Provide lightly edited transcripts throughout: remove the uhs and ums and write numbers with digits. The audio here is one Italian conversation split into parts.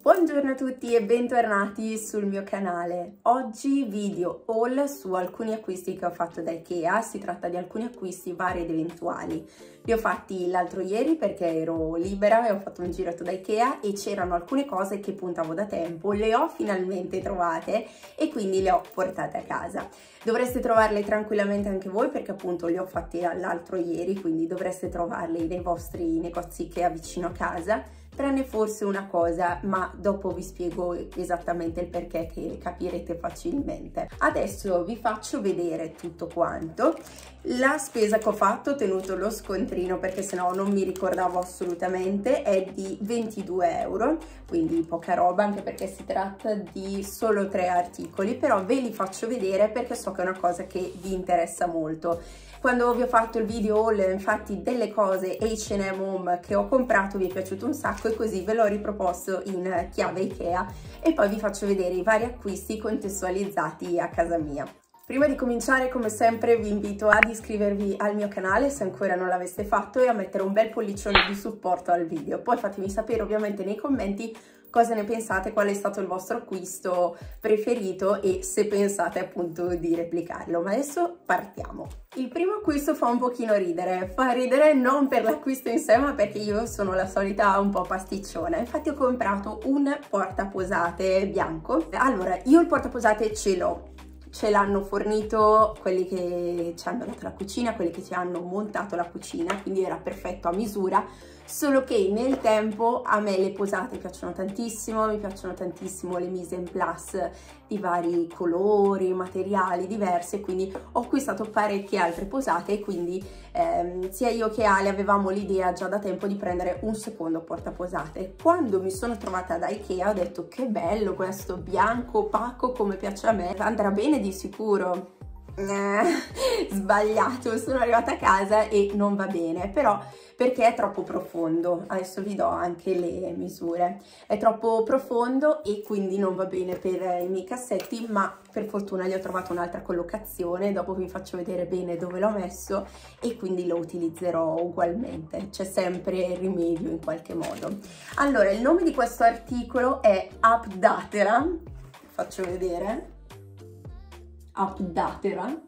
Buongiorno a tutti e bentornati sul mio canale. Oggi video haul su alcuni acquisti che ho fatto da Ikea. Si tratta di alcuni acquisti vari ed eventuali. Li ho fatti l'altro ieri perché ero libera e ho fatto un giretto da Ikea e c'erano alcune cose che puntavo da tempo. Le ho finalmente trovate e quindi le ho portate a casa. Dovreste trovarle tranquillamente anche voi perché appunto le ho fatte l'altro ieri, quindi dovreste trovarle nei vostri negozi Ikea vicino a casa. Tranne forse una cosa, ma dopo vi spiego esattamente il perché, che capirete facilmente. Adesso vi faccio vedere tutto quanto. La spesa che ho fatto, ho tenuto lo scontrino perché sennò non mi ricordavo assolutamente, è di 22 euro, quindi poca roba anche perché si tratta di solo 3 articoli, però ve li faccio vedere perché so che è una cosa che vi interessa molto. Quando vi ho fatto il video haul, infatti, delle cose H&M Home che ho comprato vi è piaciuto un sacco e così ve l'ho riproposto in chiave Ikea e poi vi faccio vedere i vari acquisti contestualizzati a casa mia. Prima di cominciare, come sempre, vi invito ad iscrivervi al mio canale se ancora non l'aveste fatto e a mettere un bel pollicione di supporto al video. Poi fatemi sapere ovviamente nei commenti cosa ne pensate, qual è stato il vostro acquisto preferito e se pensate appunto di replicarlo. Ma adesso partiamo. Il primo acquisto fa un pochino ridere, fa ridere non per l'acquisto in sé ma perché io sono la solita un po' pasticciona. Infatti ho comprato un portaposate bianco. Allora, io il portaposate ce l'ho. Ce l'hanno fornito quelli che ci hanno dato la cucina, quelli che ci hanno montato la cucina, quindi era perfetto a misura, solo che nel tempo a me le posate piacciono tantissimo, mi piacciono tantissimo le mise en place di vari colori, materiali diversi, e quindi ho acquistato parecchie altre posate e quindi sia io che Ale avevamo l'idea già da tempo di prendere un secondo portaposate. Quando mi sono trovata da Ikea ho detto che bello questo bianco opaco come piace a me, andrà bene di sicuro. Sbagliato, sono arrivata a casa e non va bene, però perché è troppo profondo. Adesso vi do anche le misure. È troppo profondo e quindi non va bene per i miei cassetti, ma per fortuna gli ho trovato un'altra collocazione. Dopo vi faccio vedere bene dove l'ho messo e quindi lo utilizzerò ugualmente. C'è sempre rimedio in qualche modo. Allora, il nome di questo articolo è Updatera. Faccio vedere. Updatera.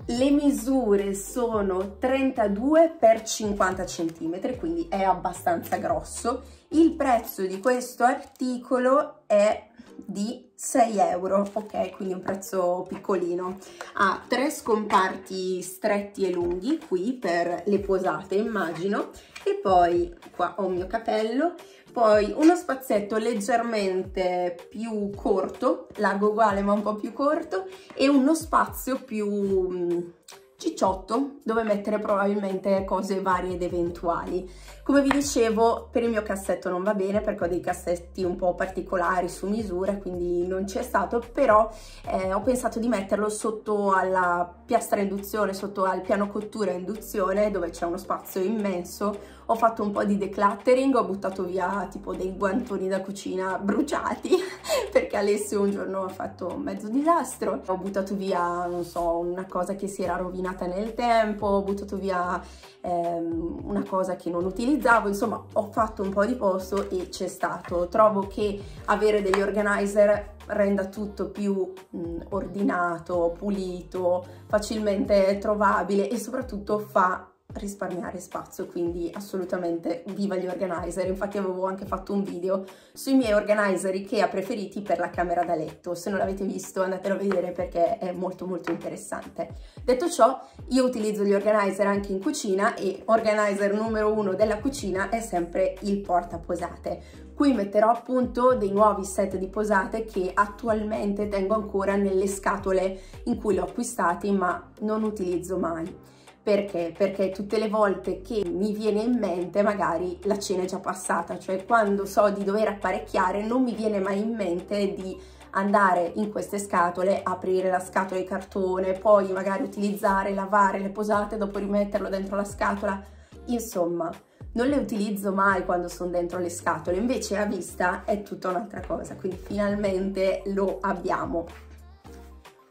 Le misure sono 32 x 50 cm, quindi è abbastanza grosso. Il prezzo di questo articolo è di 6 euro, ok, quindi un prezzo piccolino. Ha 3 scomparti stretti e lunghi qui per le posate, immagino, e poi qua ho il mio capello. Poi uno spazietto leggermente più corto, largo uguale ma un po' più corto, e uno spazio più cicciotto dove mettere probabilmente cose varie ed eventuali. Come vi dicevo, per il mio cassetto non va bene perché ho dei cassetti un po' particolari su misura, quindi non c'è stato, però ho pensato di metterlo sotto alla piastra induzione, sotto al piano cottura induzione dove c'è uno spazio immenso. Ho fatto un po' di decluttering, ho buttato via tipo dei guantoni da cucina bruciati perché Alessio un giorno ha fatto un mezzo disastro. Ho buttato via, non so, una cosa che si era rovinata nel tempo, ho buttato via una cosa che non utilizzavo, insomma ho fatto un po' di posto e c'è stato. Trovo che avere degli organizer renda tutto più ordinato, pulito, facilmente trovabile e soprattutto fa risparmiare spazio, quindi assolutamente viva gli organizer. Infatti avevo anche fatto un video sui miei organizer Ikea preferiti per la camera da letto. Se non l'avete visto andatelo a vedere perché è molto molto interessante. Detto ciò, io utilizzo gli organizer anche in cucina e organizer numero 1 della cucina è sempre il portaposate. Qui metterò appunto dei nuovi set di posate che attualmente tengo ancora nelle scatole in cui li ho acquistati ma non utilizzo mai. Perché? Perché tutte le volte che mi viene in mente magari la cena è già passata, cioè quando so di dover apparecchiare non mi viene mai in mente di andare in queste scatole, aprire la scatola di cartone, poi magari utilizzare, lavare le posate, dopo rimetterlo dentro la scatola, insomma non le utilizzo mai quando sono dentro le scatole, invece a vista è tutta un'altra cosa, quindi finalmente lo abbiamo.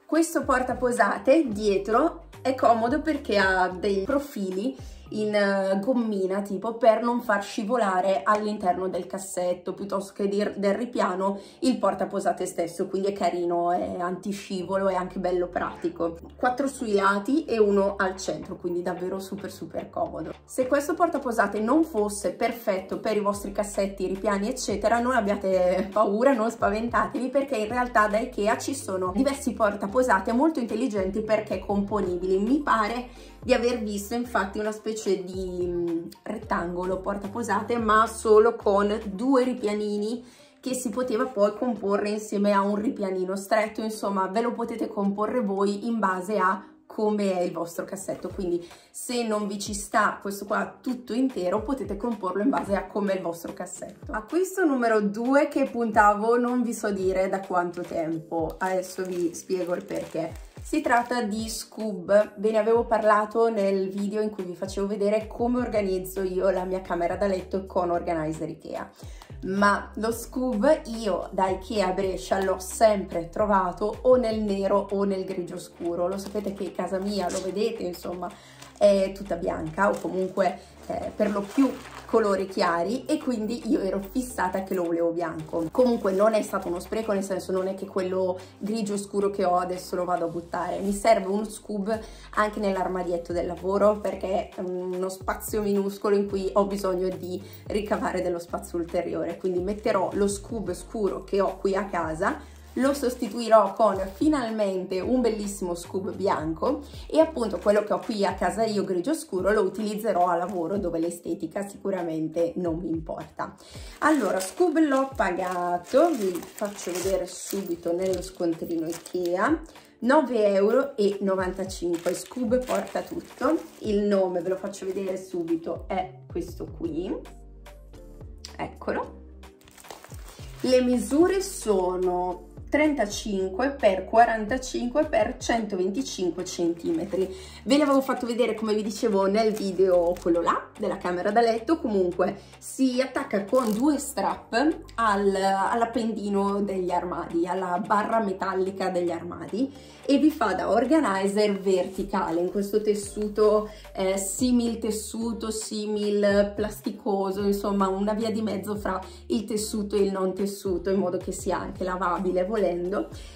Questo portaposate dietro è comodo perché ha dei profili in gommina tipo, per non far scivolare all'interno del cassetto piuttosto che del ripiano il portaposate stesso, quindi è carino, è antiscivolo, è anche bello pratico. 4 sui lati e 1 al centro, quindi davvero super comodo. Se questo portaposate non fosse perfetto per i vostri cassetti, ripiani eccetera, non abbiate paura, non spaventatevi, perché in realtà da Ikea ci sono diversi portaposate molto intelligenti perché componibili. Mi pare di aver visto infatti una specie di rettangolo portaposate ma solo con 2 ripianini che si poteva poi comporre insieme a un ripianino stretto. Insomma, ve lo potete comporre voi in base a come è il vostro cassetto, quindi se non vi ci sta questo qua tutto intero potete comporlo in base a come è il vostro cassetto. Acquisto numero 2 che puntavo non vi so dire da quanto tempo, adesso vi spiego il perché. Si tratta di Scoob. Ve ne avevo parlato nel video in cui vi facevo vedere come organizzo io la mia camera da letto con Organizer Ikea. Ma lo Scoob io da Ikea Brescia l'ho sempre trovato o nel nero o nel grigio scuro. Lo sapete che casa mia, lo vedete, insomma, è tutta bianca o comunque per lo più colori chiari, e quindi io ero fissata che lo volevo bianco. Comunque non è stato uno spreco, nel senso non è che quello grigio scuro che ho adesso lo vado a buttare. Mi serve uno Scoob anche nell'armadietto del lavoro perché è uno spazio minuscolo in cui ho bisogno di ricavare dello spazio ulteriore, quindi metterò lo Scoob scuro che ho qui a casa, lo sostituirò con finalmente un bellissimo Scoob bianco, e appunto quello che ho qui a casa io grigio scuro lo utilizzerò a lavoro dove l'estetica sicuramente non mi importa. Allora, Scoob l'ho pagato, vi faccio vedere subito nello scontrino Ikea, 9,95 €. Scoob porta tutto, il nome ve lo faccio vedere subito, è questo qui, eccolo. Le misure sono 35 x 45 x 125 cm. Ve l'avevo fatto vedere, come vi dicevo, nel video quello là della camera da letto. Comunque si attacca con 2 strap all'appendino degli armadi, alla barra metallica degli armadi, e vi fa da organizer verticale in questo tessuto simil tessuto, simil plasticoso, insomma una via di mezzo fra il tessuto e il non tessuto, in modo che sia anche lavabile volendo,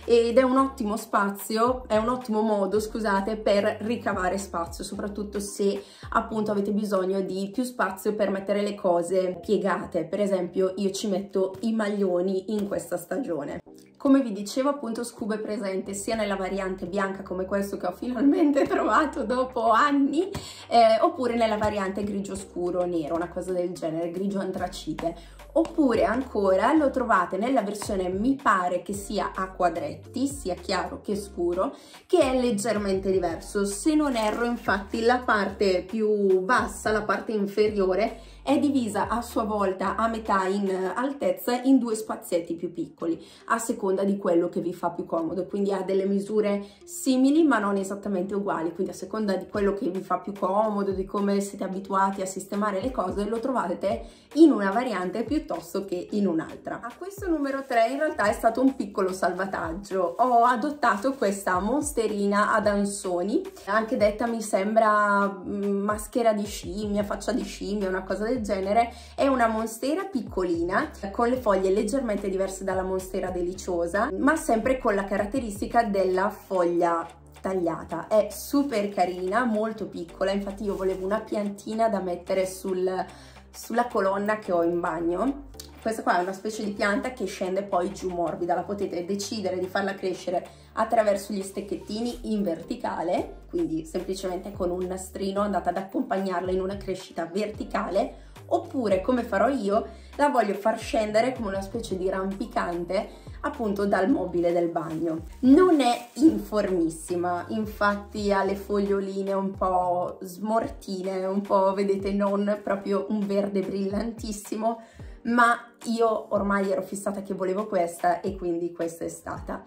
ed è un ottimo spazio, è un ottimo modo, scusate, per ricavare spazio, soprattutto se appunto avete bisogno di più spazio per mettere le cose piegate. Per esempio io ci metto i maglioni in questa stagione. Come vi dicevo, appunto, Scoob è presente sia nella variante bianca, come questo che ho finalmente trovato dopo anni, oppure nella variante grigio scuro nero, una cosa del genere, grigio antracite. Oppure ancora lo trovate nella versione, mi pare che sia a quadretti, sia chiaro che scuro, che è leggermente diverso. Se non erro, infatti, la parte più bassa, la parte inferiore, è divisa a sua volta a metà in altezza in 2 spazietti più piccoli, a seconda di quello che vi fa più comodo, quindi ha delle misure simili ma non esattamente uguali, quindi a seconda di quello che vi fa più comodo, di come siete abituati a sistemare le cose, lo trovate in una variante piuttosto che in un'altra. A questo numero 3 in realtà è stato un piccolo salvataggio. Ho adottato questa monsterina ad ansoni, anche detta mi sembra maschera di scimmia, faccia di scimmia, una cosa del genere. È una monstera piccolina con le foglie leggermente diverse dalla monstera deliciosa, ma sempre con la caratteristica della foglia tagliata. È super carina, molto piccola, infatti io volevo una piantina da mettere sulla colonna che ho in bagno. Questa qua è una specie di pianta che scende poi giù morbida, la potete decidere di farla crescere attraverso gli stecchettini in verticale, quindi semplicemente con un nastrino andate ad accompagnarla in una crescita verticale, oppure come farò io, la voglio far scendere come una specie di rampicante appunto dal mobile del bagno. Non è informissima, infatti ha le foglioline un po' smortine, un po', vedete, non proprio un verde brillantissimo, ma io ormai ero fissata che volevo questa e quindi questa è stata.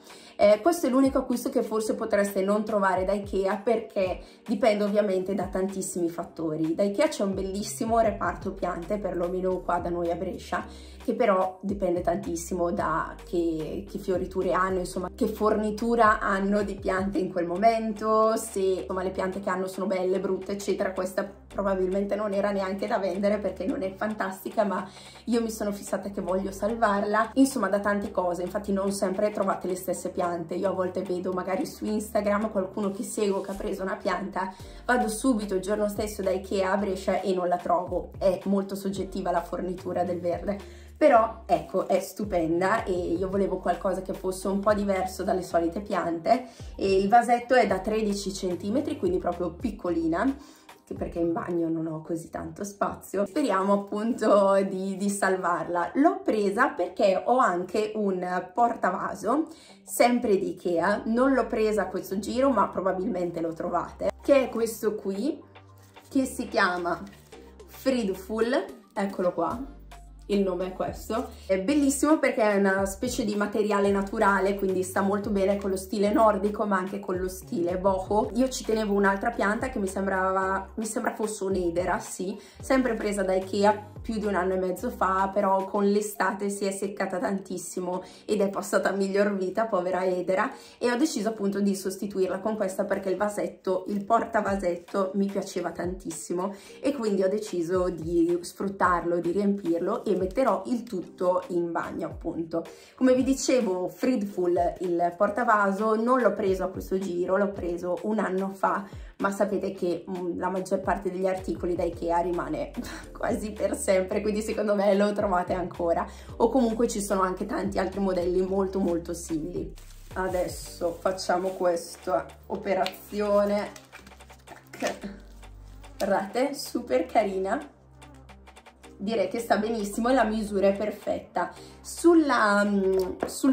Questo è l'unico acquisto che forse potreste non trovare da Ikea, perché dipende ovviamente da tantissimi fattori. Da Ikea c'è un bellissimo reparto piante, perlomeno qua da noi a Brescia, che però dipende tantissimo da che fioriture hanno, insomma, che fornitura hanno di piante in quel momento, se insomma le piante che hanno sono belle, brutte, eccetera. Questa probabilmente non era neanche da vendere perché non è fantastica, ma io mi sono fissata che voglio salvarla, insomma, da tante cose. Infatti non sempre trovate le stesse piante. Io a volte vedo magari su Instagram qualcuno che seguo che ha preso una pianta, vado subito il giorno stesso da Ikea a Brescia e non la trovo. È molto soggettiva la fornitura del verde, però ecco, è stupenda e io volevo qualcosa che fosse un po' diverso dalle solite piante. E il vasetto è da 13 cm, quindi proprio piccolina, perché in bagno non ho così tanto spazio. Speriamo appunto di salvarla. L'ho presa perché ho anche un portavaso, sempre di Ikea, non l'ho presa a questo giro ma probabilmente lo trovate, che è questo qui, che si chiama Friedful, eccolo qua. Il nome è questo, è bellissimo perché è una specie di materiale naturale, quindi sta molto bene con lo stile nordico ma anche con lo stile boho. Io ci tenevo un'altra pianta che mi sembra fosse un'edera, sì, sempre presa da Ikea più di 1 anno e mezzo fa, però con l'estate si è seccata tantissimo ed è passata a miglior vita, povera edera, e ho deciso appunto di sostituirla con questa perché il vasetto, il portavasetto mi piaceva tantissimo e quindi ho deciso di sfruttarlo, di riempirlo, e metterò il tutto in bagno appunto. Come vi dicevo, Friedful, il portavaso, non l'ho preso a questo giro, l'ho preso 1 anno fa, ma sapete che la maggior parte degli articoli da Ikea rimane quasi per sempre, quindi secondo me lo trovate ancora, o comunque ci sono anche tanti altri modelli molto molto simili. Adesso facciamo questa operazione, guardate, super carina. Direi che sta benissimo e la misura è perfetta. Sul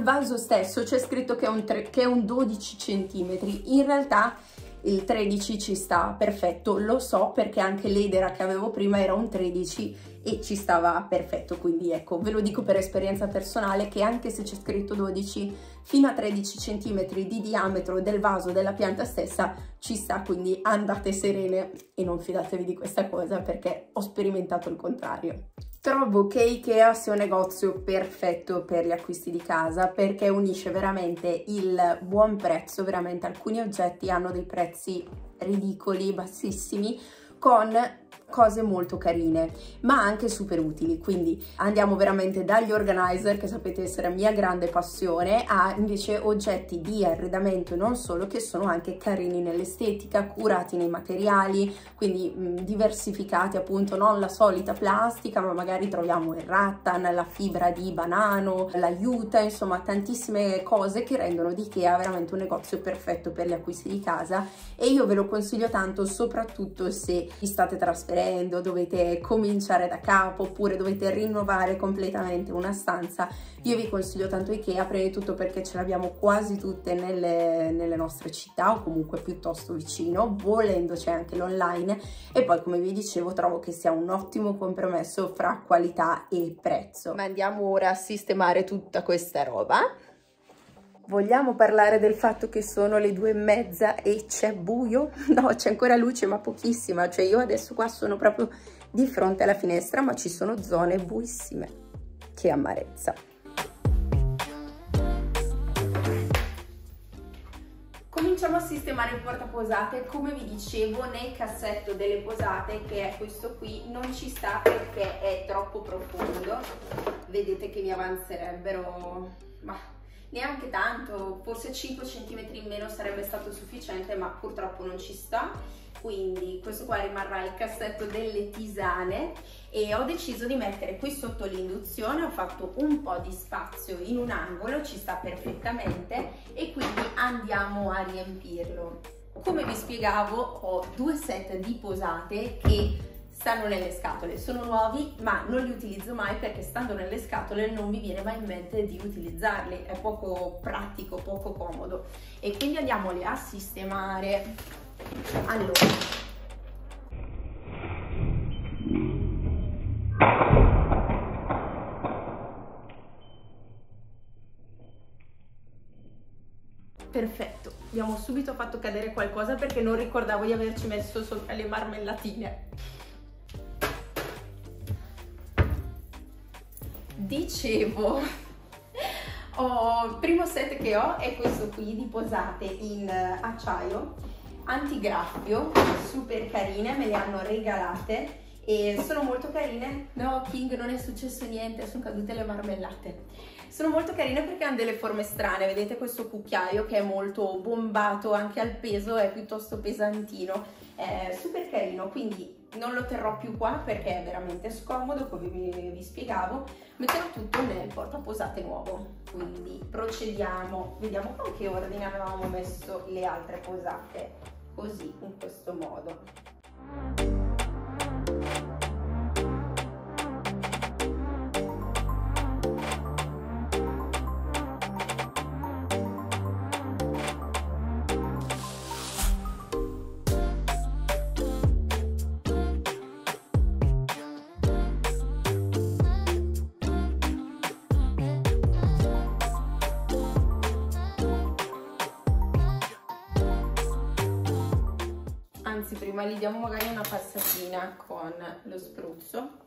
vaso stesso c'è scritto che è un 12 cm, in realtà il 13 ci sta perfetto, lo so perché anche l'edera che avevo prima era un 13 e ci stava perfetto, quindi ecco, ve lo dico per esperienza personale che anche se c'è scritto 12, fino a 13 cm di diametro del vaso della pianta stessa ci sta, quindi andate serene e non fidatevi di questa cosa perché ho sperimentato il contrario. Trovo che Ikea sia un negozio perfetto per gli acquisti di casa perché unisce veramente il buon prezzo, veramente alcuni oggetti hanno dei prezzi ridicoli, bassissimi, con cose molto carine ma anche super utili, quindi andiamo veramente dagli organizer, che sapete essere mia grande passione, a invece oggetti di arredamento e non solo, che sono anche carini nell'estetica, curati nei materiali, quindi diversificati appunto, non la solita plastica ma magari troviamo il rattan, la fibra di banano, la juta, insomma tantissime cose che rendono di Ikea veramente un negozio perfetto per gli acquisti di casa e io ve lo consiglio tanto, soprattutto se vi state trasferendo, dovete cominciare da capo oppure dovete rinnovare completamente una stanza. Io vi consiglio tanto Ikea, prima di tutto perché ce l'abbiamo quasi tutte nelle nostre città o comunque piuttosto vicino, volendo c'è anche l'online, e poi come vi dicevo trovo che sia un ottimo compromesso fra qualità e prezzo. Ma andiamo ora a sistemare tutta questa roba. Vogliamo parlare del fatto che sono le 2:30 e c'è buio? No, c'è ancora luce ma pochissima, cioè io adesso qua sono proprio di fronte alla finestra ma ci sono zone buissime. Che amarezza. Cominciamo a sistemare il portaposate. Come vi dicevo, nel cassetto delle posate, che è questo qui, non ci sta perché è troppo profondo. Vedete che mi avanzerebbero... ma neanche tanto, forse 5 cm in meno sarebbe stato sufficiente, ma purtroppo non ci sta, quindi questo qua rimarrà il cassetto delle tisane e ho deciso di mettere qui sotto l'induzione. Ho fatto un po' di spazio in un angolo, ci sta perfettamente e quindi andiamo a riempirlo. Come vi spiegavo, ho 2 set di posate che stanno nelle scatole, sono nuovi ma non li utilizzo mai perché stando nelle scatole non mi viene mai in mente di utilizzarli, è poco pratico, poco comodo, e quindi andiamoli a sistemare. Allora, Perfetto, abbiamo subito fatto cadere qualcosa perché non ricordavo di averci messo sopra le marmellatine. Dicevo, il primo set che ho è questo qui di posate in acciaio antigraffio, super carine, me le hanno regalate e sono molto carine. No, King, non è successo niente, sono cadute le marmellate. Sono molto carine perché hanno delle forme strane, vedete questo cucchiaio che è molto bombato anche al peso, è piuttosto pesantino, è super carino, quindi non lo terrò più qua perché è veramente scomodo, come vi spiegavo, metterò tutto nel portaposate nuovo. Quindi procediamo, vediamo con che ordine avevamo messo le altre posate, così, in questo modo. Anzi, prima gli diamo magari una passatina con lo spruzzo.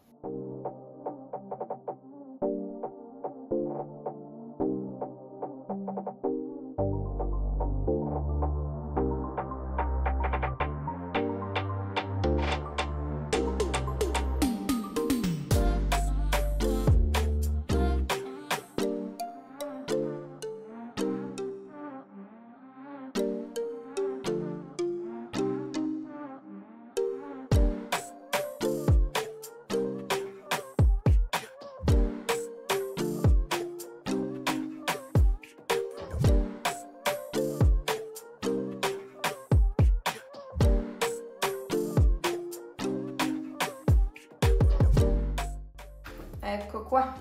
Ecco qua,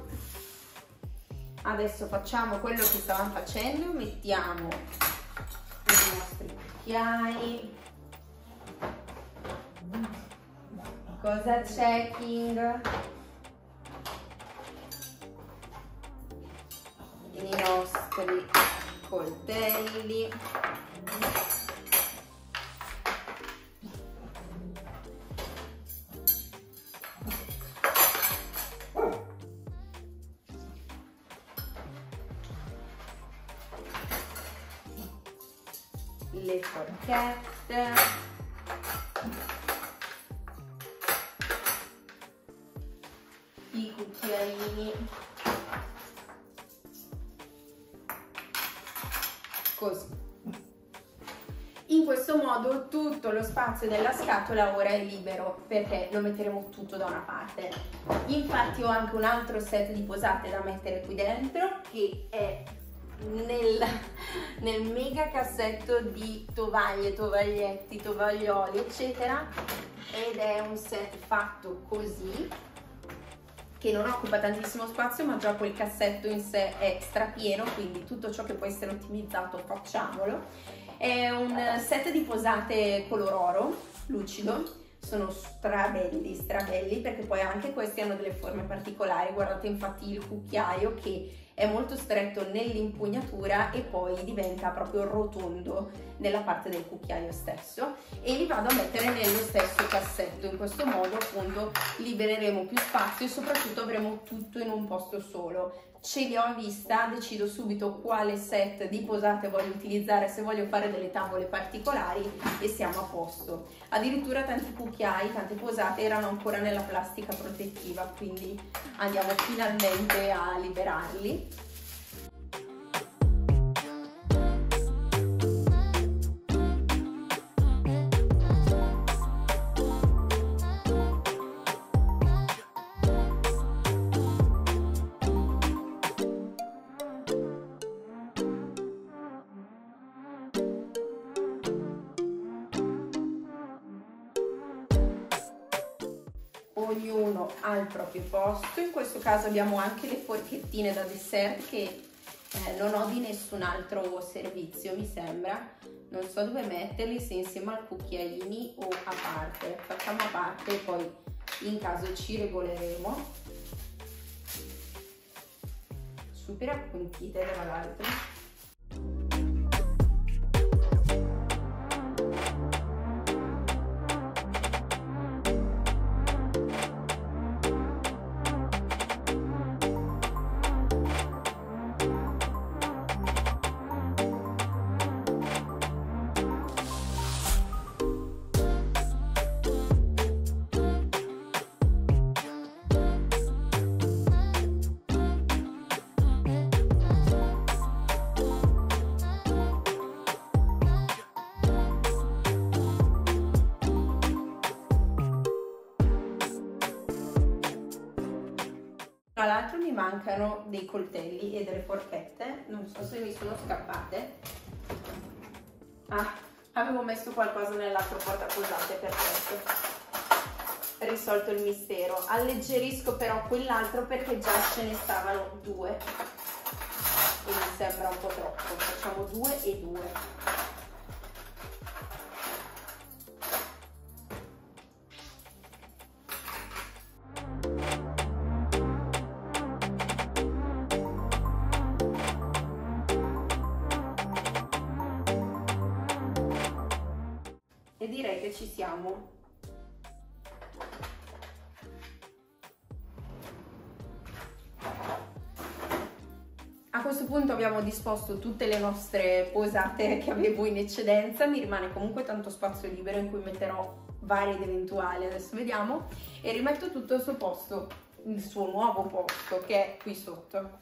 adesso facciamo quello che stavamo facendo, mettiamo i nostri cucchiai. Cosa c'è, King? I nostri coltelli. Le forchette, i cucchiaini, così. In questo modo tutto lo spazio della scatola ora è libero perché lo metteremo tutto da una parte. Infatti ho anche un altro set di posate da mettere qui dentro che è nel mega cassetto di tovaglie, tovaglietti, tovaglioli eccetera, ed è un set fatto così che non occupa tantissimo spazio, ma già quel cassetto in sé è strapieno, quindi tutto ciò che può essere ottimizzato facciamolo. È un set di posate color oro lucido, sono strabelli perché poi anche questi hanno delle forme particolari. Guardate infatti il cucchiaio che è molto stretto nell'impugnatura e poi diventa proprio rotondo nella parte del cucchiaio stesso, e li vado a mettere nello stesso cassetto. In questo modo appunto libereremo più spazio e soprattutto avremo tutto in un posto solo. Ce li ho a vista, decido subito quale set di posate voglio utilizzare, se voglio fare delle tavole particolari, e siamo a posto. Addirittura tanti cucchiai, tante posate erano ancora nella plastica protettiva, quindi andiamo finalmente a liberarli. Ognuno al proprio posto. In questo caso abbiamo anche le forchettine da dessert che non ho di nessun altro servizio, mi sembra. Non so dove metterli, se insieme al cucchiaini o a parte. Facciamo a parte e poi in caso ci regoleremo. Super appuntite tra l'altro. Tra l'altro mi mancano dei coltelli e delle forchette, non so se mi sono scappate. Ah, avevo messo qualcosa nell'altro portaposate, perfetto. Risolto il mistero. Alleggerisco però quell'altro perché già ce ne stavano 2 e mi sembra un po' troppo. Facciamo 2 e 2. E direi che ci siamo. A questo punto abbiamo disposto tutte le nostre posate che avevo in eccedenza, mi rimane comunque tanto spazio libero in cui metterò vari ed eventuali, adesso vediamo, e rimetto tutto al suo posto, il suo nuovo posto che è qui sotto.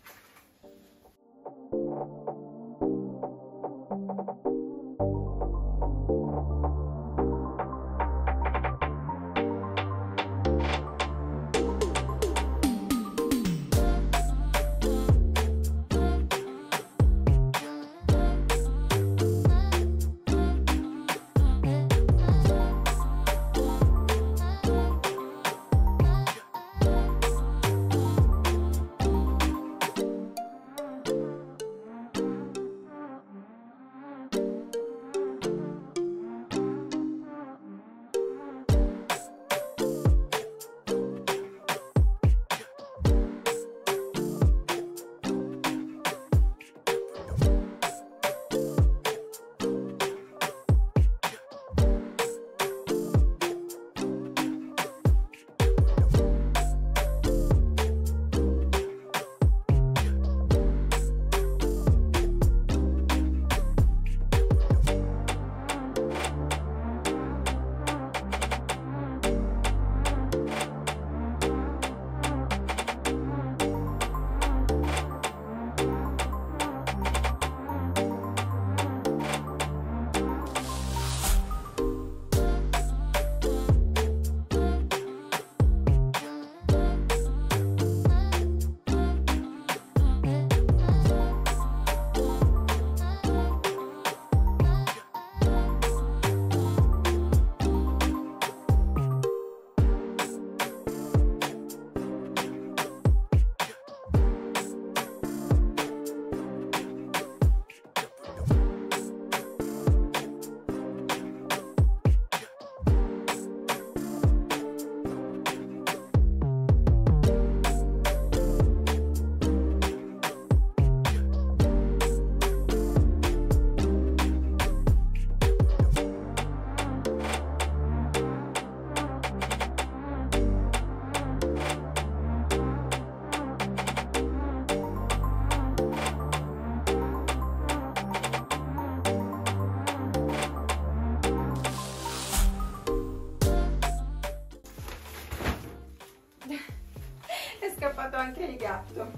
È scappato anche il gatto.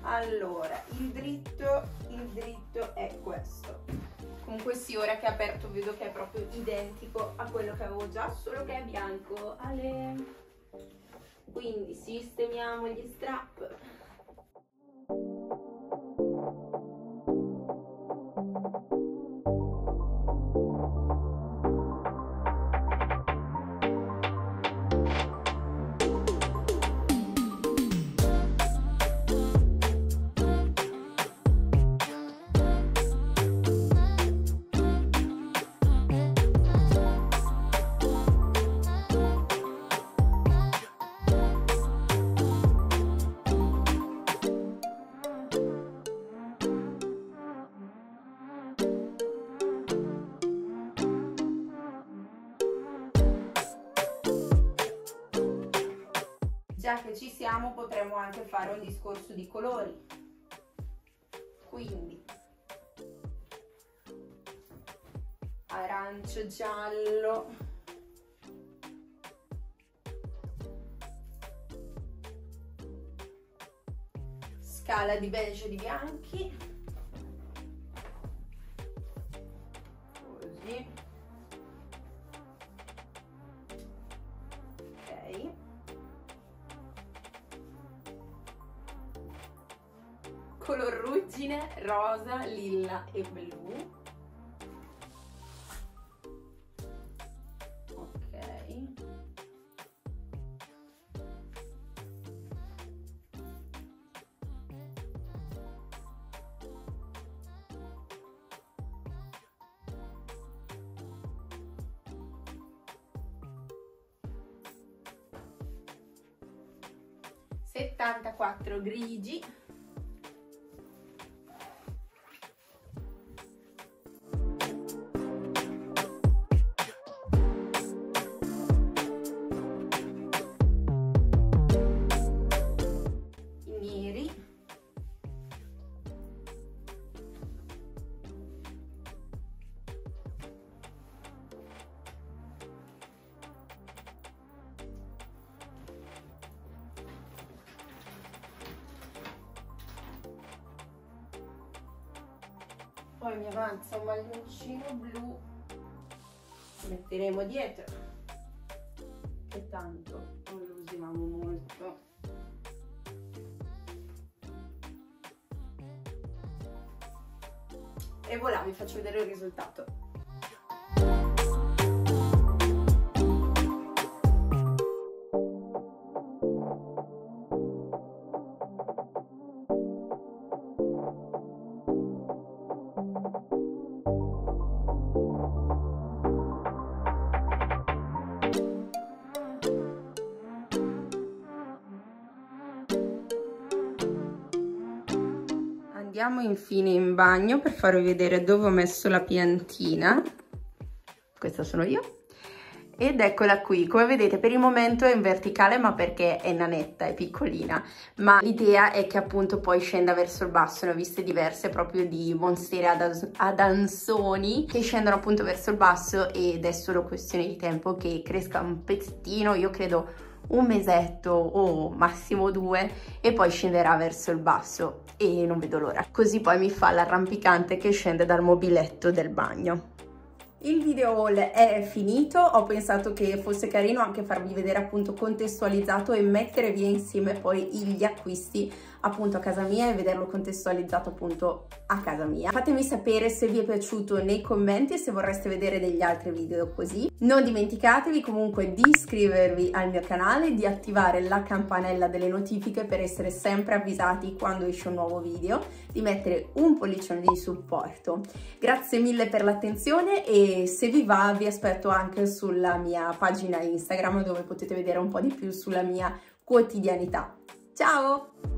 Allora, il dritto è questo. Comunque sì, ora che è aperto vedo che è proprio identico a quello che avevo già, solo che è bianco. Quindi sistemiamo gli strap. Già che ci siamo potremmo anche fare un discorso di colori, quindi arancio, giallo, scala di beige e di bianchi, così, ok. color ruggine, rosa, lilla e blu. Ok. Settantaquattro grigi. Poi mi avanza un maglioncino blu, lo metteremo dietro, che tanto non lo usiamo molto. E voilà, vi faccio vedere il risultato. Andiamo infine in bagno per farvi vedere dove ho messo la piantina. Questa sono io. Ed eccola qui, come vedete per il momento è in verticale, ma perché è nanetta, è piccolina, ma l'idea è che appunto poi scenda verso il basso. Ne ho viste diverse proprio di monstere ad ansoni che scendono appunto verso il basso, ed è solo questione di tempo che cresca un pezzettino, io credo un mesetto o massimo 2, e poi scenderà verso il basso e non vedo l'ora. Così poi mi fa l'arrampicante che scende dal mobiletto del bagno. Il video haul è finito, ho pensato che fosse carino anche farvi vedere appunto contestualizzato e mettere via insieme poi gli acquisti appunto a casa mia e vederlo contestualizzato appunto a casa mia. Fatemi sapere se vi è piaciuto nei commenti e se vorreste vedere degli altri video così. Non dimenticatevi comunque di iscrivervi al mio canale, di attivare la campanella delle notifiche per essere sempre avvisati quando esce un nuovo video, di mettere un pollicione di supporto. Grazie mille per l'attenzione e se vi va vi aspetto anche sulla mia pagina Instagram, dove potete vedere un po' di più sulla mia quotidianità. Ciao!